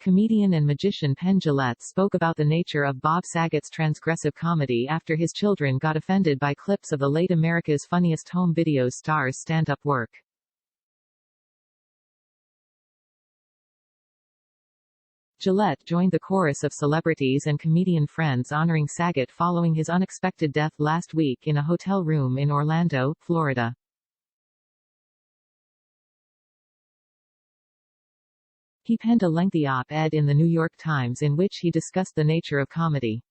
comedian and magician Pen Jillette spoke about the nature of Bob Saget's transgressive comedy after his children got offended by clips of the late America's Funniest Home Videos star's stand-up work. Jillette joined the chorus of celebrities and comedian friends honoring Saget following his unexpected death last week in a hotel room in Orlando, Florida. He penned a lengthy op-ed in the New York Times in which he discussed the nature of comedy.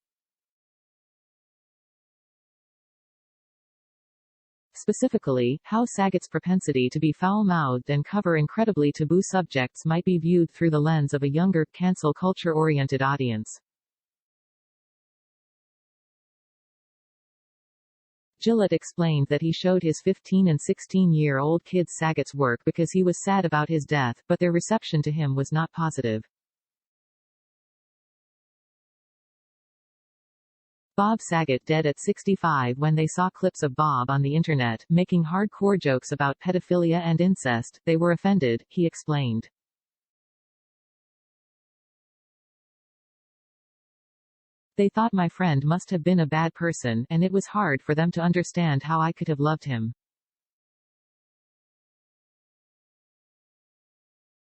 Specifically, how Saget's propensity to be foul-mouthed and cover incredibly taboo subjects might be viewed through the lens of a younger, cancel culture-oriented audience. Jillette explained that he showed his 15- and 16-year-old kids Saget's work because he was sad about his death, but their reception to him was not positive. Bob Saget dead at 65 when they saw clips of Bob on the internet, making hardcore jokes about pedophilia and incest, they were offended, he explained. They thought my friend must have been a bad person, and it was hard for them to understand how I could have loved him.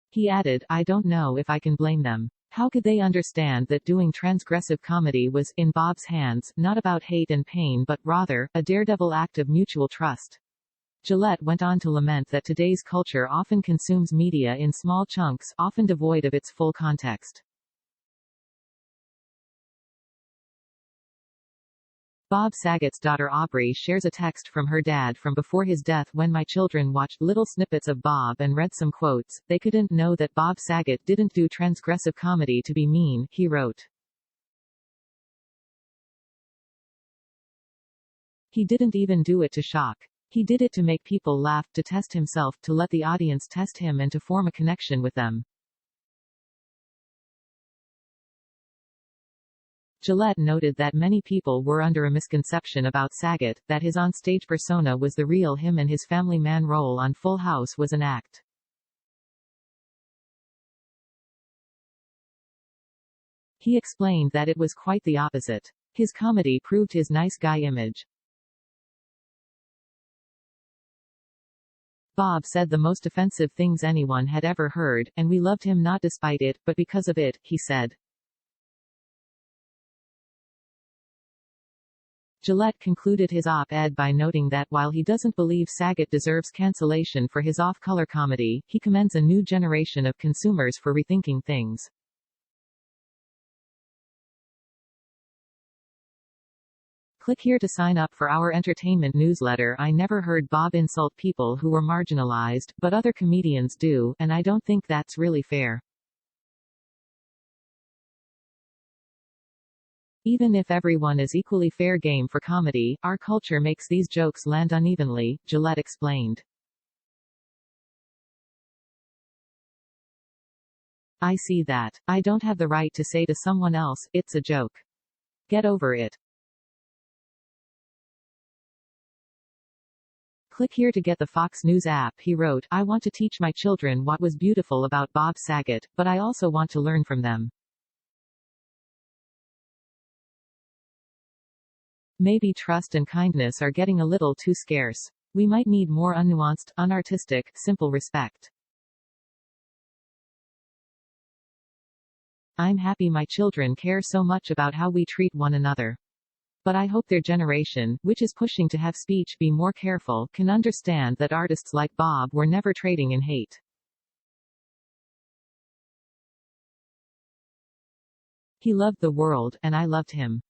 He added, I don't know if I can blame them. How could they understand that doing transgressive comedy was, in Bob's hands, not about hate and pain but, rather, a daredevil act of mutual trust? Jillette went on to lament that today's culture often consumes media in small chunks, often devoid of its full context. Bob Saget's daughter Aubrey shares a text from her dad from before his death when my children watched little snippets of Bob and read some quotes. They couldn't know that Bob Saget didn't do transgressive comedy to be mean, he wrote. He didn't even do it to shock. He did it to make people laugh, to test himself, to let the audience test him and to form a connection with them. Jillette noted that many people were under a misconception about Saget, that his onstage persona was the real him and his family man role on Full House was an act. He explained that it was quite the opposite. His comedy proved his nice guy image. Bob said the most offensive things anyone had ever heard, and we loved him not despite it, but because of it, he said. Jillette concluded his op-ed by noting that while he doesn't believe Saget deserves cancellation for his off-color comedy, he commends a new generation of consumers for rethinking things. Click here to sign up for our entertainment newsletter. I never heard Bob insult people who were marginalized, but other comedians do, and I don't think that's really fair. Even if everyone is equally fair game for comedy, our culture makes these jokes land unevenly, Jillette explained. I see that. I don't have the right to say to someone else, it's a joke. Get over it. Click here to get the Fox News app, he wrote. I want to teach my children what was beautiful about Bob Saget, but I also want to learn from them. Maybe trust and kindness are getting a little too scarce. We might need more unnuanced, unartistic, simple respect. I'm happy my children care so much about how we treat one another. But I hope their generation, which is pushing to have speech be more careful, can understand that artists like Bob were never trading in hate. He loved the world, and I loved him.